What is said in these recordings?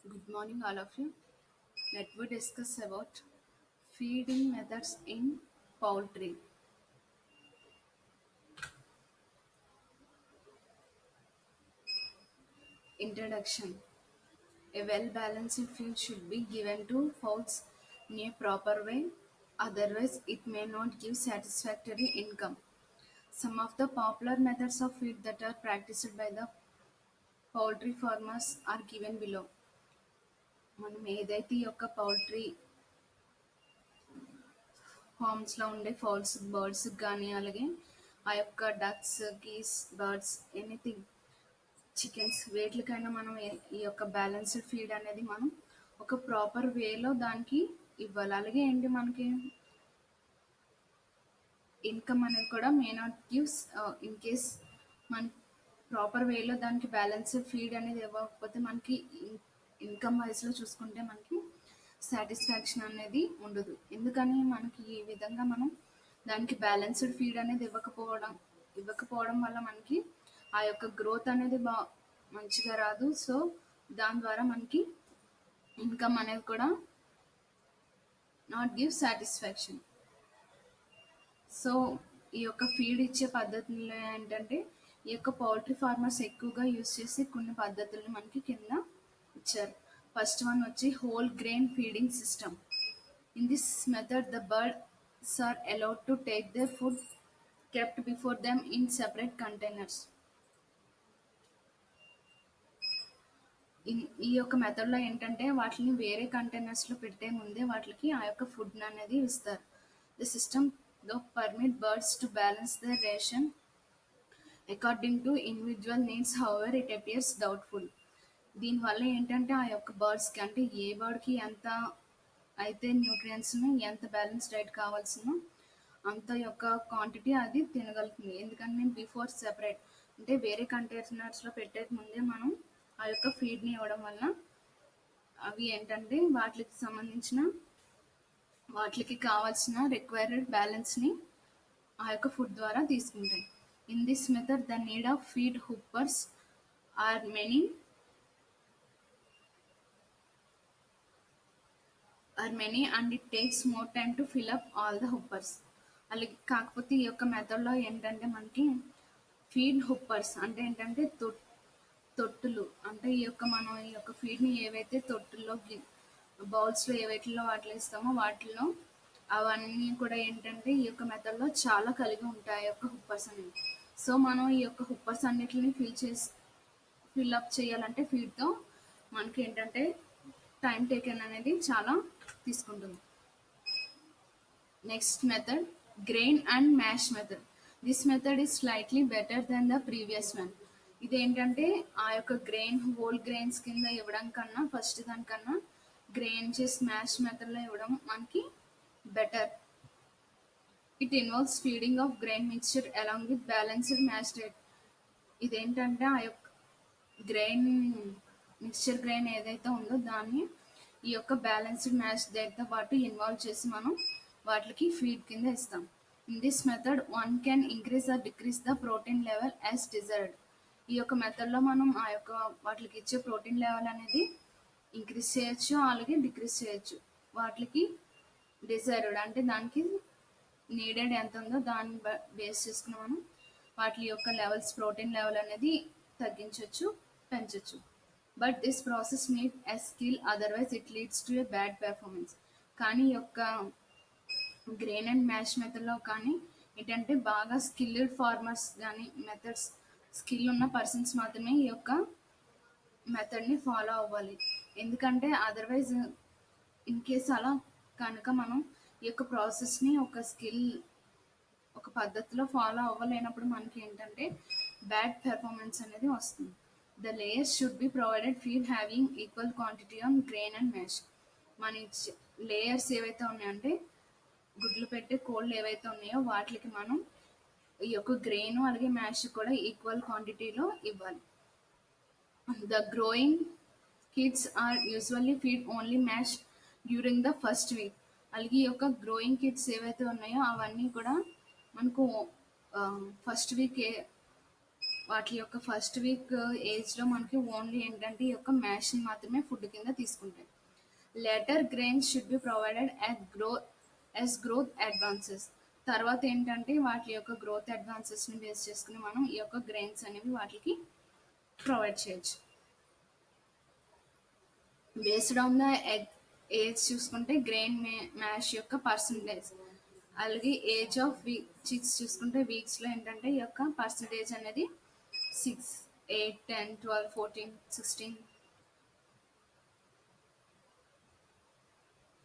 Good morning, all of you. Let we discuss about feeding methods in poultry. Introduction. A well-balanced feed should be given to fowls in a proper way, otherwise it may not give satisfactory income. Some of the popular methods of feed that are practiced by the poultry farmers are given below. మనం ఏదైతే ఈ యొక్క poultry ఫార్మ్స్‌లో ఉండే fowls, బర్డ్స్‌కి గానీ, అలాగే ఆ యొక్క ducks, గీస్, birds anything chickens వేటికైనా మనం ఈ యొక్క బ్యాలెన్స్‌డ్ ఫీడ్ అనేది మనం ఒక ప్రాపర్ వేలో దానికి ఇవ్వాలి. అలాగే ఏంటి మనకి ఇన్‌కమ్ అనేది కూడా may not gives in case మన ప్రాపర్ వేలో దానికి బ్యాలెన్స్‌డ్ ఫీడ్ అనేది ఇవ్వకపోతే మనకి ఇన్‌కమ్ వైస్‌లో చూసుకుంటే మనకి సాటిస్ఫాక్షన్ అనేది ఉండదు. ఎందుకని మనకి ఈ విధంగా మనం దానికి బ్యాలెన్స్డ్ ఫీడ్ అనేది ఇవ్వకపోవడం వల్ల మనకి ఆ యొక్క గ్రోత్ అనేది మంచిగా రాదు. సో, దాని ద్వారా మనకి ఇన్‌కమ్ అనేది కూడా నాట్ గివ్ సాటిస్ఫాక్షన్. సో, ఈ యొక్క ఫీడ్ ఇచ్చే పద్ధతుల్లో ఏంటంటే, ఈ యొక్క పౌల్ట్రీ ఫార్మర్స్ ఎక్కువగా యూజ్ చేసే కొన్ని పద్ధతులను మనకి కింద ఇచ్చారు. ఫస్ట్ వన్ వచ్చి whole grain feeding system. In this method, the birds are allowed to take their food kept before them in separate containers. ఈ యొక్క మెథడ్‌లో ఏంటంటే వాటిని వేరే కంటైనర్స్‌లో పెట్టే ముందే వాటికి ఆ యొక్క ఫుడ్ అనేది ఇస్తారు. The system though permit birds to balance their ration according to individual needs, however it appears doubtful. దీనివల్ల ఏంటంటే ఆ యొక్క బర్డ్స్‌కి అంటే ఏ బర్డ్‌కి ఎంత అయితే న్యూట్రియంట్స్‌ని ఎంత బ్యాలెన్స్ డైట్ కావాల్సినో అంత యొక్క క్వాంటిటీ అది తినగలుగుతుంది. ఎందుకంటే బిఫోర్ సెపరేట్ అంటే వేరే కంటైనర్స్‌లో పెట్టేకి ముందే మనం ఆ యొక్క ఫీడ్‌ని ఇవ్వడం వల్ల అవి ఏంటంటే వాటికి కావాల్సిన రిక్వైర్డ్ బ్యాలెన్స్‌ని ఆ యొక్క ఫుడ్ ద్వారా తీసుకుంటాయి. In this method the need of feed hoppers are many and it takes more time to fill up all the hoppers. అలాగే కాకపోతే ఈ యొక్క మెథడ్‌లో ఏంటంటే మనకి ఫీడ్ హుప్పర్స్ అంటే ఏంటంటే తొట్టులు. అంటే మనం ఈ యొక్క ఫీడ్‌ని ఏవైతే తొట్టుల్లో బౌల్స్‌లో ఏవైటిలో వాటిలో ఇస్తామో వాటిల్లో అవన్నీ కూడా ఏంటంటే ఈ యొక్క మెథడ్‌లో చాలా కలిగి ఉంటాయి ఆ యొక్క హుప్పర్స్ అనేవి. సో, మనం ఈ యొక్క హుప్పర్స్ అన్నిటిని ఫిల్ అప్ చేయాలంటే ఫీడ్‌తో మనకేంటంటే టైమ్ టేకెన్ అనేది చాలా తీసుకుంటుంది. Next method grain and mash method. This method is slightly better than the previous one. ఇదేంటంటే ఆ యొక్క హోల్ గ్రెయిన్స్ కింద ఇవ్వడం కన్నా ఫస్ట్ దానికన్నా గ్రెయిన్ చేసి మ్యాష్ మెథడ్లో ఇవ్వడం మనకి better. It involves feeding of grain mixture along with balanced mash diet. ఇదేంటంటే ఆ యొక్క గ్రెయిన్ మిక్స్చర్ గ్రెయిన్ ఏదైతే ఉందో దాన్ని ఈ యొక్క బ్యాలెన్స్డ్ మ్యాష్ డైట్‌తో పాటు ఇన్వాల్వ్ చేసి మనం వాటికి ఫీడ్ కింద ఇస్తాం. In this method one can increase or decrease the protein level as desired. ఈ యొక్క మెథడ్‌లో మనం ఆ యొక్క వాటికి ఇచ్చే ప్రోటీన్ లెవెల్ అనేది ఇంక్రీజ్ చేయొచ్చు, అలాగే డిక్రీజ్ చేయొచ్చు. వాటికి డిజైర్డ్ అంటే దానికి నీడెడ్ ఎంత ఉందో దాన్ని బేస్ చేసుకుని మనం వాటి యొక్క ప్రోటీన్ లెవెల్ అనేది తగ్గించొచ్చు, పెంచొచ్చు. But this process need a skill, otherwise it leads to a bad performance. కానీ ఈ యొక్క గ్రెయిన్ అండ్ మ్యాష్ మెథడ్‌లో కానీ ఏంటంటే బాగా స్కిల్డ్ ఫార్మర్స్ గానీ స్కిల్ ఉన్న పర్సన్స్ మాత్రమే ఈ యొక్క మెథడ్‌ని ఫాలో అవ్వాలి. ఎందుకంటే అదర్వైజ్ ఇన్ కేస్ అలా కనుక మనం ఈ యొక్క ప్రాసెస్‌ని ఒక పద్ధతిలో ఫాలో అవ్వలేనప్పుడు మనకి ఏంటంటే బ్యాడ్ పెర్ఫార్మెన్స్ అనేది వస్తుంది. The layers should be provided feed having equal quantity on grain and mash. మన లేయర్స్ ఏవైతే ఉన్నాయంటే గుడ్లు పెట్టే కోళ్ళు ఏవైతే ఉన్నాయో వాటికి మనం ఈ యొక్క గ్రెయిన్ అలాగే మ్యాష్ కూడా ఈక్వల్ క్వాంటిటీలో ఇవ్వాలి. The growing kids are usually feed only mash during the first week. అలాగే ఈ యొక్క గ్రోయింగ్ కిడ్స్ ఏవైతే ఉన్నాయో అవన్నీ కూడా మనకు ఫస్ట్ వీక్ వాటి యొక్క ఫస్ట్ వీక్ ఏజ్‌లో మనకి ఓన్లీ ఏంటంటే ఈ యొక్క మ్యాష్‌ని మాత్రమే ఫుడ్ కింద తీసుకుంటాయి. Later grains should be provided growth advances. తర్వాత ఏంటంటే వాటి యొక్క గ్రోత్ అడ్వాన్సెస్‌ని బేస్ చేసుకొని మనం ఈ యొక్క గ్రెయిన్స్ అనేవి వాటికి ప్రొవైడ్ చేయొచ్చు. బేస్డ్ ఆన్ ద ఏజ్ చూసుకుంటే గ్రెయిన్ మ్యాష్ యొక్క పర్సంటేజ్, అలాగే ఏజ్ ఆఫ్ చిక్స్ చూసుకుంటే వీక్స్లో ఏంటంటే ఈ యొక్క పర్సంటేజ్ అనేది 6, 8, 10, 12, 14, 16,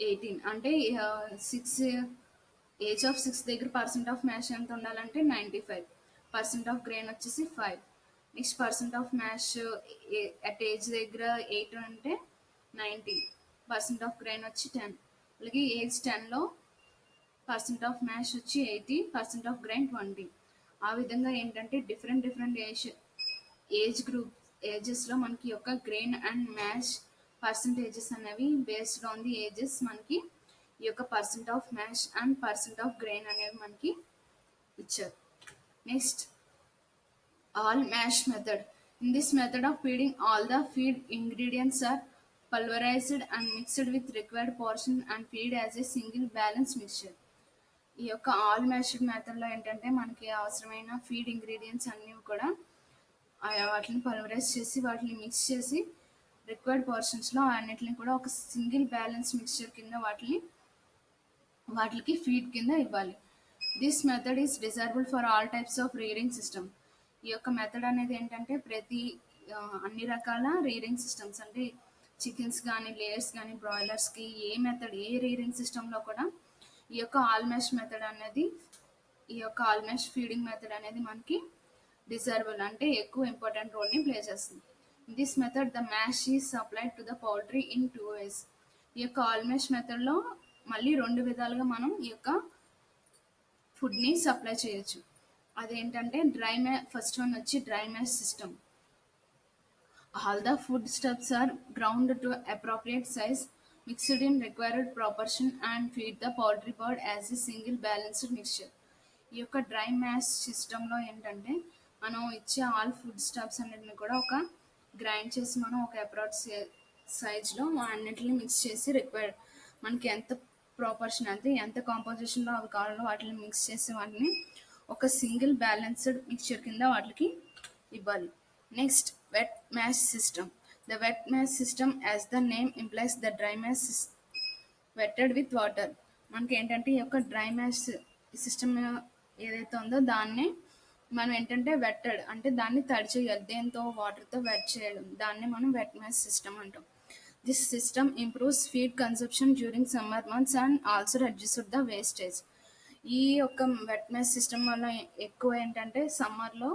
18 అంటే 6 ఏజ్ ఆఫ్ 6 దగ్గర పర్సెంట్ ఆఫ్ మ్యాష్ ఎంత ఉండాలంటే 95, పర్సెంట్ ఆఫ్ గ్రెయిన్ వచ్చేసి 5. Next percent of mash at age దగ్గర 8 అంటే 90, పర్సెంట్ ఆఫ్ గ్రెయిన్ వచ్చి 10. అలాగే ఏజ్ 10లో పర్సెంట్ ఆఫ్ మ్యాష్ వచ్చి 80, పర్సెంట్ ఆఫ్ గ్రెయిన్ 20. ఆ విధంగా ఏంటంటే డిఫరెంట్ ఏజ్ గ్రూప్ ఏజెస్లో మనకి యొక్క గ్రెయిన్ అండ్ మ్యాష్ పర్సంటేజెస్ అనేవి బేస్డ్ ఆన్ ది ఏజెస్ మనకి ఈ యొక్క percent of mash and percent of grain అనేవి మనకి ఇచ్చారు. Next all mash method. In this method of feeding, all the feed ingredients are pulverized and mixed with required portion and feed as a single balanced mixture. ఈ యొక్క all mashed మెథడ్లో ఏంటంటే మనకి అవసరమైన feed ingredients అన్నీ కూడా వాటిని pulverise చేసి వాటిని మిక్స్ చేసి రిక్వైర్డ్ పోర్షన్స్లో అన్నిటిని కూడా ఒక సింగిల్ బ్యాలెన్స్ మిక్స్చర్ కింద వాటికి ఫీడ్ కింద ఇవ్వాలి. This method is desirable for all types of reading system. ఈ యొక్క మెథడ్ అనేది ఏంటంటే అన్ని రకాల రీడింగ్ సిస్టమ్స్ అంటే చికెన్స్ కానీ లేయర్స్ కానీ బ్రాయిలర్స్కి ఏ రీడింగ్ సిస్టంలో కూడా ఈ యొక్క ఆల్ మ్యాష్ మెథడ్ అనేది ఈ యొక్క ఆల్ మ్యాష్ ఫీడింగ్ మెథడ్ అనేది మనకి డిజైరబుల్ అంటే ఎక్కువ ఇంపార్టెంట్ రోల్ని ప్లే చేస్తుంది. This method the mash is supplied to the poultry in 2 ways. ఈ యొక్క ఆల్ మ్యాష్ మెథడ్లో మళ్ళీ 2 విధాలుగా మనం ఈ యొక్క ఫుడ్ని సప్లై చేయొచ్చు. అదేంటంటే ఫస్ట్ వన్ వచ్చి dry mash system. All the food stuffs are ground to appropriate size, mixed in required proportion and feed the poultry bird as a single balanced mixture. ఈ యొక్క డ్రై మ్యాష్ సిస్టంలో ఏంటంటే మనం ఇచ్చే all food stuffs అన్నిటిని కూడా ఒక grind చేసి మనం ఒక అప్రాట్ సైజ్లో అన్నిటిని మిక్స్ చేసి మనకి ఎంత ప్రాపర్షన్ అంటే ఎంత కాంపోజిషన్లో అవి కావాలో వాటిని మిక్స్ చేసి వాటిని ఒక సింగిల్ బ్యాలెన్స్డ్ మిక్స్చర్ కింద వాటికి ఇవ్వాలి. Next wet mash system. The wet mash system as the name implies the dry mash wetted with water. మనకి ఏంటంటే ఈ యొక్క డ్రై మ్యాష్ సిస్టమ్ ఏదైతే ఉందో దాన్ని మనం ఏంటంటే వెట్టెడ్ అంటే దాన్ని తడి చేయాలి, దేంతో వాటర్తో వెట్ చేయడం, దాన్ని మనం వెట్ మ్యాష్ సిస్టమ్ అంటాం. This system improves feed consumption during summer months and also reduced the wastage. ఈ యొక్క వెట్ మ్యాష్ సిస్టమ్ వల్ల ఎక్కువ ఏంటంటే సమ్మర్లో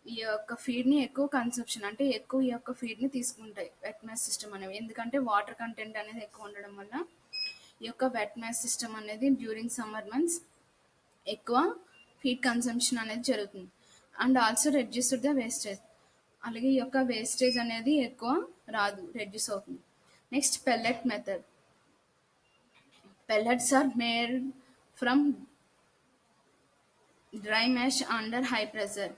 ఈ యొక్క ఫీడ్ని ఎక్కువ కన్సంప్షన్ అంటే ఎక్కువ ఈ యొక్క ఫీడ్ని తీసుకుంటాయి వెట్ మ్యాష్ సిస్టమ్ అనేవి, ఎందుకంటే వాటర్ కంటెంట్ అనేది ఎక్కువ ఉండడం వల్ల ఈ యొక్క వెట్ మ్యాష్ సిస్టమ్ అనేది డ్యూరింగ్ సమ్మర్ మంత్స్ ఎక్కువ ఫీడ్ కన్సంప్షన్ అనేది జరుగుతుంది and also reduced the wastage. అలాగే ఈ యొక్క వేస్టేజ్ అనేది ఎక్కువ రాదు, రెడ్యూస్ అవుతుంది. Next pellet method. Pellets are made from dry mash under high pressure.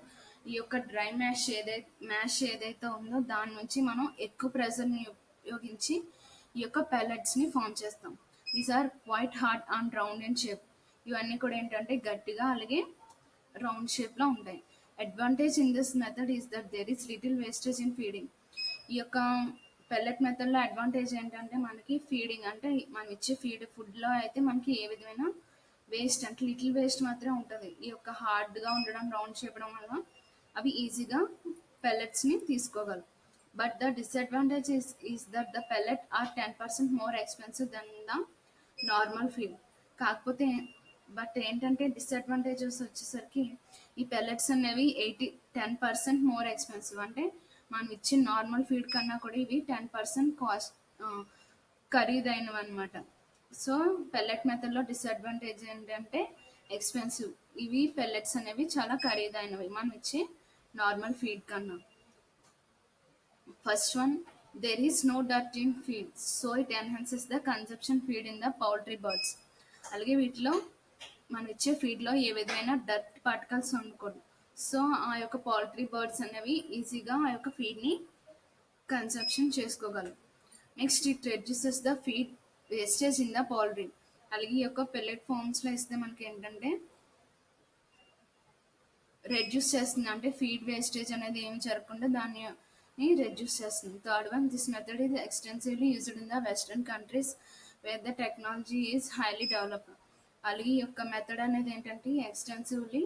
ఈ యొక్క డ్రై మ్యాష్ ఏదైతే ఉందో దాని నుంచి మనం ఎక్కువ ప్రెషర్ని ఉపయోగించి ఈ యొక్క పెల్లెట్స్ని ఫామ్ చేస్తాం. These are quite hard and round in shape. ఇవన్నీ కూడా ఏంటంటే గట్టిగా అలాగే రౌండ్ షేప్లో ఉంటాయి. Advantage in this method is that there is little wastage in feeding. ఈ యొక్క పెల్లెట్ మెథడ్లో అడ్వాంటేజ్ ఏంటంటే మనకి ఫీడింగ్ అంటే మనం ఇచ్చే ఫుడ్లో అయితే మనకి ఏ విధమైన వేస్ట్ అంటే లిటిల్ వేస్ట్ మాత్రమే ఉంటుంది. ఈ యొక్క హార్డ్గా ఉండడం రౌండ్ చేయడం వల్ల అవి ఈజీగా పెల్లెట్స్ని తీసుకోగలరు. But the disadvantage is that the pellet are 10% more expensive than the normal feed. కాకపోతే ఏంటంటే డిసడ్వాంటేజెస్ వచ్చేసరికి ఈ పెల్లెట్స్ అనేవి 10% మోర్ ఎక్స్పెన్సివ్ అంటే మనం ఇచ్చే నార్మల్ ఫీడ్ కన్నా కూడా ఇవి 10% కాస్ట్ ఖరీదైనవి అనమాట. సో పెల్లెట్ మెథడ్లో డిసడ్వాంటేజ్ ఏంటంటే ఎక్స్పెన్సివ్. ఇవి పెల్లెట్స్ అనేవి చాలా ఖరీదైనవి మనం ఇచ్చే నార్మల్ ఫీడ్ కన్నా. First one, there is no dirt in feed, so it enhances the consumption feed in the poultry birds. అలాగే వీటిలో మనం ఇచ్చే ఫీడ్లో ఏ విధమైన డర్ట్ పార్టికల్స్ ఉండకూడదు, సో ఆ యొక్క పౌల్ట్రీ బర్డ్స్ అనేవి ఈజీగా ఆ యొక్క ఫీడ్ని కన్సంప్షన్ చేసుకోగలరు. Next it reduces the feed wastage in the poultry. అలాగే ఈ యొక్క పెల్లెట్ ఫార్మ్స్లో ఇస్తే మనకి ఏంటంటే రెడ్యూస్ చేస్తుంది, అంటే ఫీడ్ వేస్టేజ్ అనేది ఏమి జరగకుండా దాన్ని రెడ్యూస్ చేస్తుంది. Third one, this method is extensively used in the western countries where the technology is highly developed. అలాగే ఈ యొక్క మెథడ్ అనేది ఏంటంటే ఎక్స్టెన్సివ్లీ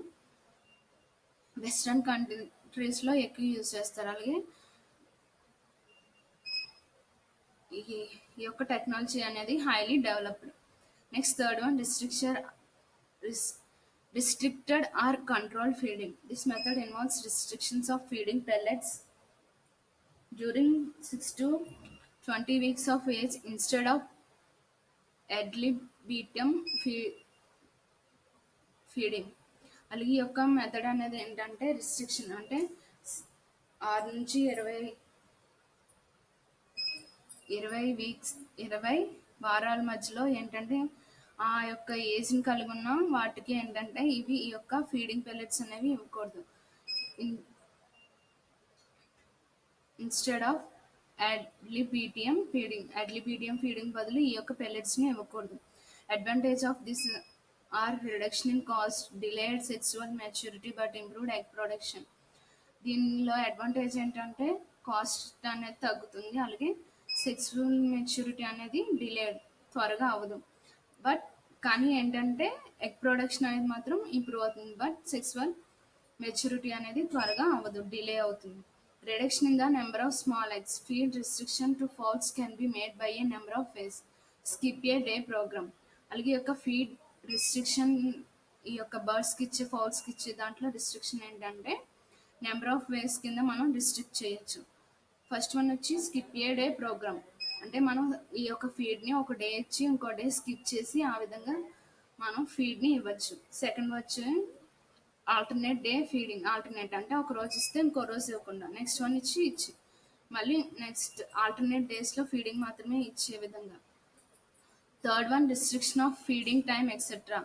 వెస్టర్న్ కంట్రీస్లో ఎక్కువ యూజ్ చేస్తారు. అలాగే ఈ ఈ యొక్క టెక్నాలజీ అనేది highly developed. Next third one, restricted or controlled feeding. This method involves restrictions of feeding pellets during 6 to 20 weeks of age instead of ad libitum feeding. అలాగే ఈ యొక్క మెథడ్ అనేది ఏంటంటే రిస్ట్రిక్షన్, అంటే 6 నుంచి 20 వారాల మధ్యలో ఏంటంటే ఆ యొక్క ఏజ్ని కలిగి ఉన్న వాటికి ఏంటంటే ఈ యొక్క ఫీడింగ్ పెల్లెట్స్ అనేవి ఇవ్వకూడదు. ఇన్స్టెడ్ ఆఫ్ అడ్లిపీటియం ఫీడింగ్ బదులు ఈ యొక్క పెల్లెట్స్ని ఇవ్వకూడదు. Advantage of this are reduction in cost, delayed sexual maturity but improved egg production. దీనిలో అడ్వాంటేజ్ ఏంటంటే కాస్ట్ అనేది తగ్గుతుంది, అలాగే సెక్సువల్ మెచ్యూరిటీ అనేది డిలేడ్, త్వరగా అవ్వదు. బట్ కానీ ఏంటంటే ఎగ్ ప్రొడక్షన్ అనేది మాత్రం ఇంప్రూవ్ అవుతుంది, బట్ సెక్సువల్ మెచ్యూరిటీ అనేది త్వరగా అవ్వదు, డిలే అవుతుంది. Reduction in the number of small eggs, feed restriction to fowls can be made by a number of ways, skip a day programme. అలాగే ఈ యొక్క ఫీడ్ రిస్ట్రిక్షన్, ఈ యొక్క బర్డ్స్కి ఇచ్చే ఫౌల్స్కి ఇచ్చే దాంట్లో రిస్ట్రిక్షన్ ఏంటంటే నెంబర్ ఆఫ్ వేస్ కింద మనం రిస్ట్రిక్ట్ చేయొచ్చు. ఫస్ట్ వన్ వచ్చి స్కిప్ ఏ డే ప్రోగ్రామ్, అంటే మనం ఈ యొక్క ఫీడ్ని ఒక డే ఇచ్చి ఇంకో డే స్కిప్ చేసి ఆ విధంగా మనం ఫీడ్ని ఇవ్వచ్చు. సెకండ్ వచ్చి ఆల్టర్నేట్ డే ఫీడింగ్. ఆల్టర్నేట్ అంటే ఒక రోజు ఇస్తే ఇంకో రోజు ఇవ్వకుండా నెక్స్ట్ వన్ ఇచ్చి మళ్ళీ నెక్స్ట్ ఆల్టర్నేట్ డేస్లో ఫీడింగ్ మాత్రమే ఇచ్చే విధంగా. Third one, restriction of feeding time etcetera.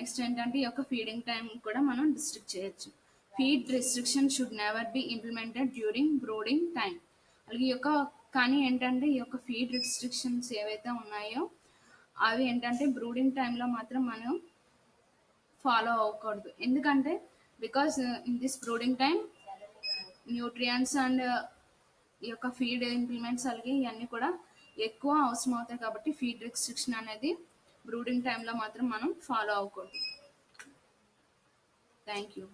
Next ఏంటంటే ఈ యొక్క ఫీడింగ్ టైం కూడా మనం రిస్ట్రిక్ట్ చేయొచ్చు. Feed restriction should never be implemented during brooding time. అలాగే ఈ యొక్క కానీ ఏంటంటే ఈ యొక్క ఫీడ్ రిస్ట్రిక్షన్స్ ఏవైతే ఉన్నాయో అవి ఏంటంటే బ్రూడింగ్ టైంలో మాత్రం మనం ఫాలో అవ్వకూడదు. ఎందుకంటే because in this brooding time nutrients and ఈ యొక్క ఫీడ్ ఇంప్లిమెంట్స్ అలాగే ఇవన్నీ కూడా ఎక్కువ అవసరం అవుతాయి, కాబట్టి ఫీడ్ రిస్ట్రిక్షన్ అనేది బ్రూడింగ్ టైంలో మాత్రం మనం ఫాలో అవ్వకూడదు. Thank you.